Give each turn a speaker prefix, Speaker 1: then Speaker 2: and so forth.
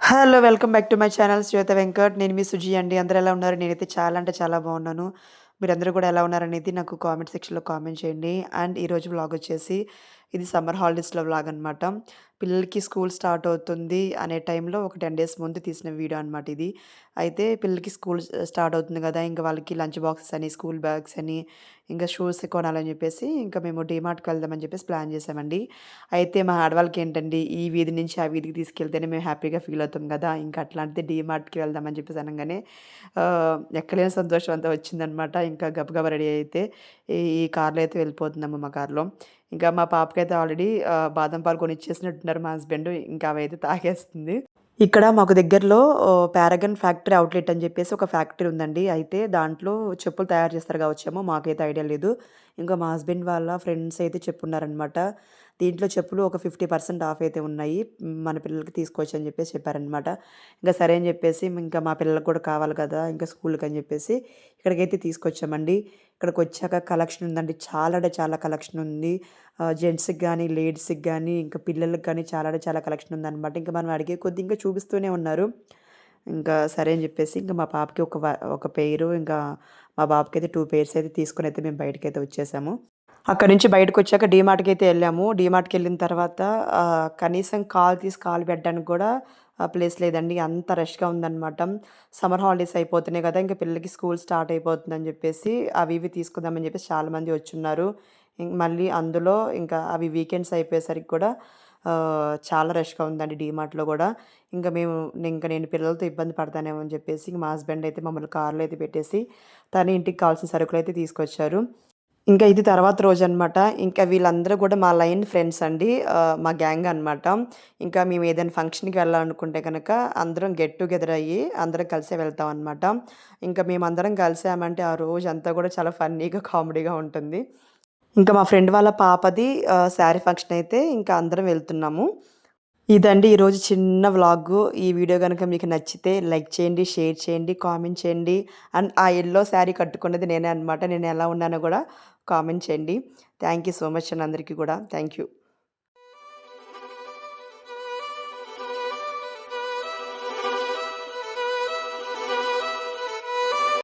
Speaker 1: Hello! Welcome back to my channel Shweta Venkat. నేను మీ సుజి అండి. అందరూ ఎలా ఉన్నారు? నేనైతే చాలా అంటే చాలా బాగున్నాను. మీరందరూ కూడా ఎలా ఉన్నారనేది నాకు కామెంట్ సెక్షన్‌లో కామెంట్ చేయండి. అండ్ ఈరోజు వ్లాగ్ వచ్చేసి ఇది సమ్మర్ హాలిడేస్‌లో వ్లాగ్ అనమాట. పిల్లలకి స్కూల్ స్టార్ట్ అవుతుంది అనే టైంలో ఒక 10 డేస్ ముందు తీసిన వీడియో అనమాట ఇది. అయితే పిల్లలకి స్కూల్ స్టార్ట్ అవుతుంది కదా! ఇంకా వాళ్ళకి లంచ్ బాక్సెస్ అని, స్కూల్ బ్యాగ్స్ అని, ఇంకా షూస్ కొనాలని చెప్పేసి ఇంకా మేము డీమార్ట్‌కి వెళ్దామని చెప్పేసి ప్లాన్ చేసామండి. అయితే మా ఆడవాళ్ళకేంటండి ఈ వీధి నుంచి ఆ వీధికి తీసుకెళ్తేనే మేము హ్యాపీగా ఫీల్ అవుతాం గదా! ఇంకా అట్లాంటిది డీమార్ట్‌కి వెళ్దామని చెప్పేసి అనంగానే ఎక్కలేని సంతోషం అంతా వచ్చిందనమాట. ఇంకా గబగబా రెడీ అయితే ఈ కార్‌లో అయితే వెళ్ళిపోతున్నాము మా కార్‌లో. ఇంకా మా పాపకైతే ఆల్రెడీ బాదం పాలు కొనిచ్చేసినట్టున్నారు మా హస్బెండ్. ఇంకా అవైతే తాగేస్తుంది. ఇక్కడ మాకు దగ్గరలో పారాగన్ ఫ్యాక్టరీ అవుట్‌లెట్ అని చెప్పేసి ఒక ఫ్యాక్టరీ ఉందండి. అయితే దాంట్లో చెప్పులు తయారు చేస్తారు కావచ్చేమో మాకైతే ఐడియా లేదు. ఇంకా మా హస్బెండ్ వాళ్ళ ఫ్రెండ్స్ అయితే చెప్పున్నారనమాట. దీంట్లో చెప్పులు ఒక 50% ఆఫ్ అయితే ఉన్నాయి. మన పిల్లలకి తీసుకోవచ్చని చెప్పేసి చెప్పారనమాట. ఇంక సరే అని చెప్పేసి ఇంకా మా పిల్లలకి కూడా కావాలి కదా! ఇంకా స్కూలుకని చెప్పేసి ఇక్కడికైతే తీసుకొచ్చామండి. ఇక్కడికొచ్చాక కలెక్షన్ ఉందండి. చాలా అంటే చాలా కలెక్షన్ ఉంది. జెంట్స్‌కి గానీ, లేడీస్‌కి గానీ, ఇంకా పిల్లలకి గానీ చాలా అంటే చాలా కలెక్షన్ ఉందనమాట. ఇంకా మనం అడిగే కొద్దీ ఇంకా చూపిస్తూనే ఉన్నారు. ఇంకా సరే అని జెప్పేసి ఇంక మా పాపకి ఒక పెయిరు, ఇంకా మా బాబుకైతే 2 పెయిర్స్ అయితే తీసుకొనైతే మేము బయటకైతే వచ్చేసాము. అక్కడి నుంచి బయటకొచ్చాక డీమార్ట్‌కైతే ఎళ్ళాము. డీమార్ట్‌కెళ్ళిన తర్వాత కనీసం కాలు తీసి కాలు పెట్టడానికి గూడా ప్లేస్ లేదండి. అంత రష్‌గా ఉందనమాట. సమ్మర్ హాలిడేస్ అయిపోతున్నాయి గదా! ఇంక పిల్లలకి స్కూల్ స్టార్ట్ అయిపోతుందని జెప్పేసి అవి ఇవి తీసుకుందామని జెప్పేసి చాలామంది వచ్చున్నారు. మళ్ళీ అందులో ఇంకా అవి వీకెండ్స్ అయిపోయేసరికి కూడా చాలా రష్‌గా ఉందండి డీమార్ట్‌లో గూడా. నేను పిల్లలతో ఇబ్బంది పడతానేమో అని జెప్పేసి మా హస్బెండ్ అయితే మమ్మల్ని కార్‌లో అయితే పెట్టేసి తను ఇంటికి కావాల్సిన సరుకులైతే తీసుకొచ్చారు. ఇంకా ఇది తర్వాత రోజనమాట. ఇంకా వీళ్ళందరూ గూడా మా లైన్ ఫ్రెండ్స్ అండి. మా గ్యాంగ్ అనమాట. ఇంకా మేము ఏదైనా ఫంక్షన్‌కి వెళ్ళాలనుకుంటే గనక అందరం గెట్ టుగెదర్ అయ్యి అందరం కలిసే వెళ్తామనమాట. ఇంకా మేమందరం కలిసామంటే ఆ రోజంతా గూడా చాలా ఫన్నీగా, కామెడీగా ఉంటుంది. ఇంకా మా ఫ్రెండ్ వాళ్ళ పాపది శారీ ఫంక్షన్ అయితే ఇంకా అందరం వెళ్తున్నాము. ఇదండి ఈరోజు చిన్న వ్లాగు. ఈ వీడియో గనుక మీకు నచ్చితే లైక్ చేయండి, షేర్ చేయండి, కామెంట్ చేయండి. అండ్ ఆ యెల్లో శారీ కట్టుకున్నది నేనే అనమాట. నేను ఎలా ఉన్నానో గూడా కామెంట్ చేయండి. థ్యాంక్ యూ సో మచ్ అండి అందరికీ గూడా. Thank you.